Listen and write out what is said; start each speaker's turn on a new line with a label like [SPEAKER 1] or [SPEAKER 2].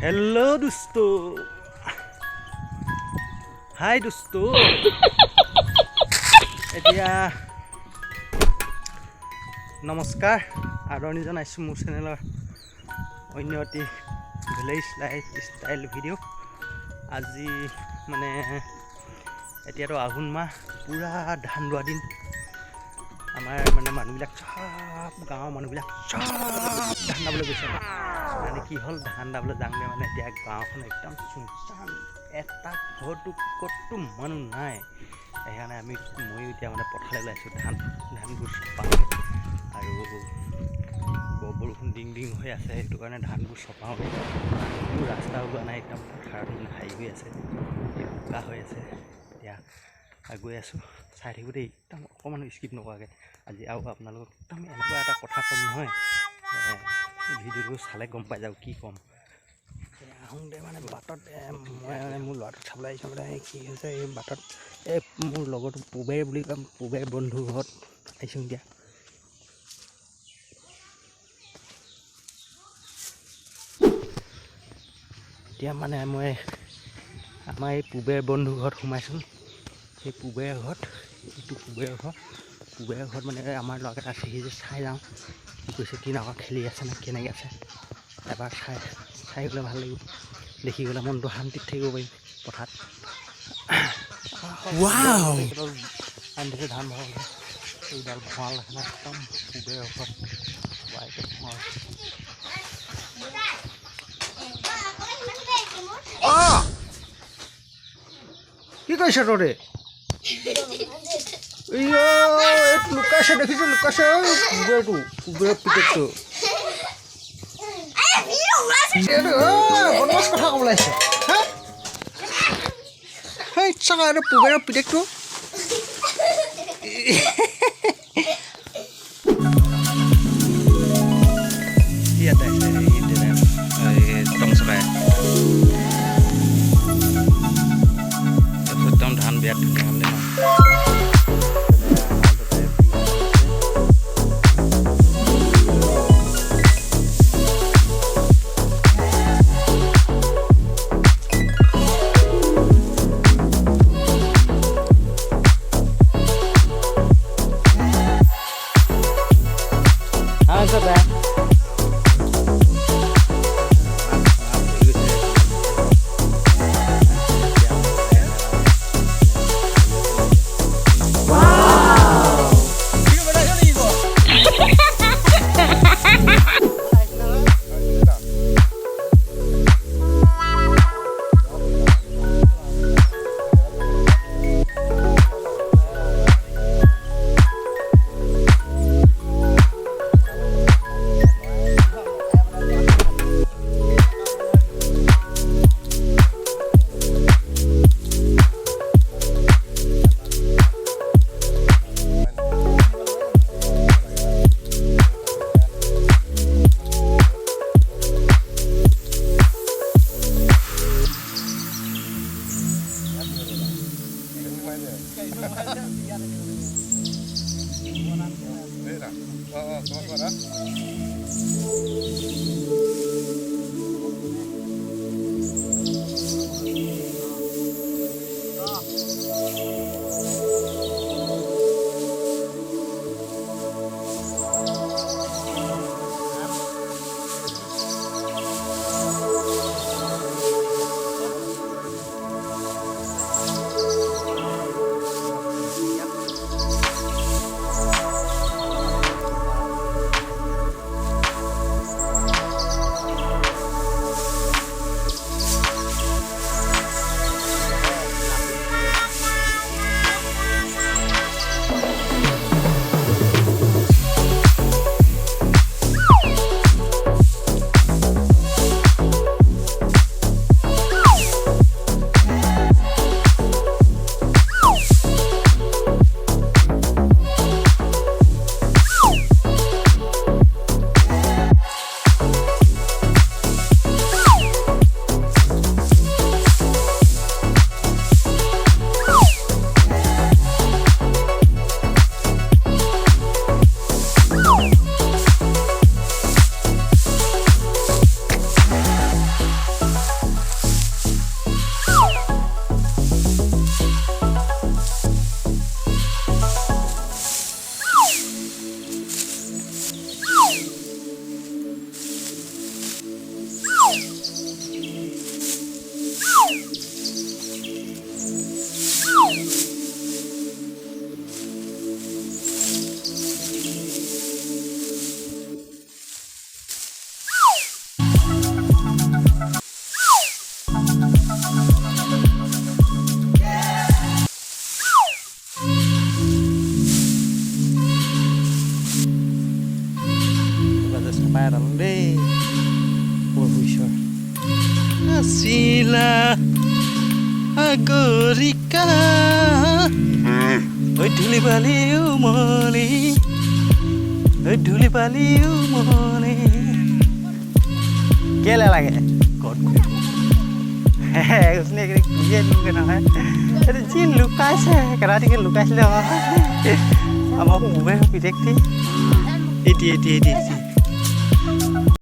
[SPEAKER 1] hello दोस्तों हाय दोस्तों এতিয়া নমস্কাৰ আদৰণি জনাইছোঁ মোৰ চেনেলৰ অন্য এটি ভিলেজ লাইফ ষ্টাইল ভিডিঅ' আজি মানে এতিয়াতো আঘোণ মাহ পুৰা ধান ৰোৱা দিন আমাৰ মানে মানুহবিলাক চব গাঁৱৰ মানুহবিলাক চব ধান দাবলৈ গৈছে মানে কি হ'ল ধান দাবলৈ যাওঁতে মানে এতিয়া গাঁওখন একদম চুনচান এটা ঘৰটো ক'তো মানুহ নাই সেইকাৰণে ময়ো এতিয়া মানে পথাৰলৈ ওলাইছোঁ ধানবোৰ চপাওঁ আৰু বৰষুণ ডিং ডিং হৈ আছে সেইটো কাৰণে ধানবোৰ চপাওঁ মোৰ ৰাস্তা ওলোৱা নাই একদম পথাৰত মানে হাৰি হৈ আছে বোকা হৈ আছে এতিয়া গৈ আছোঁ চাই থাকিব দেই একদম অকণমান স্কিপ নকৰাকৈ আজি আৰু আপোনালোকক একদম এনেকুৱা এটা কথা ক'ম নহয় ভিডিঅ'টো চালে গম পাই যাওঁ কি ক'ম আহোঁতে মানে বাটত মই মানে মোৰ ল'ৰাটোক চাবলৈ আহিছোঁ মানে কি হৈছে এই বাটত এই মোৰ লগৰটো পুবেৰ বুলি ক'ম পুবেৰ বন্ধুৰ ঘৰত আহিছোঁ এতিয়া এতিয়া মানে মই আমাৰ এই পুবেৰ বন্ধুৰ ঘৰত সোমাইছোঁ সেই পুবেৰ ঘৰত এইটো পুবেৰ ঘৰত মানে আমাৰ ল'ৰাকেইটা আছে সি যে চাই যাওঁ কি কৈছে কি নাও খেলি আছে নে কেনেকৈ আছে এবাৰ চাই গ'লে ভাল লাগিব দেখি গ'লে মনটো শান্তিত থাকিব পাৰিম পথাৰত আনিছে ধান ভৰাবলৈ এইডাল ভঁৰাল এখন একদম পুবেৰ ঘৰত কি কৈছে তোৰে লুকাইছে দেখিছোঁ লুকাইছে পুবেৰ পিতেকটো বদমাছ কথা ক'বলৈ আহিছে সেই চাকা এইটো পুবেৰৰ পিতেকটো ইয়াতে একদম চকাই একদম ধান বিয়াত ধুনীয়া হ'লে আছিলা আগৰিকা ঐ ধূলি বালি উমলি ঐ ধূলি বালি উমলি কেলে লাগে ক'ত কৈছিলে কুলিয়ে লুকে নহয় এইটো যি লুকাইছে কেৰাটিকে লুকাইছিলে আমাৰ মোবাইল পিতেকটি এটি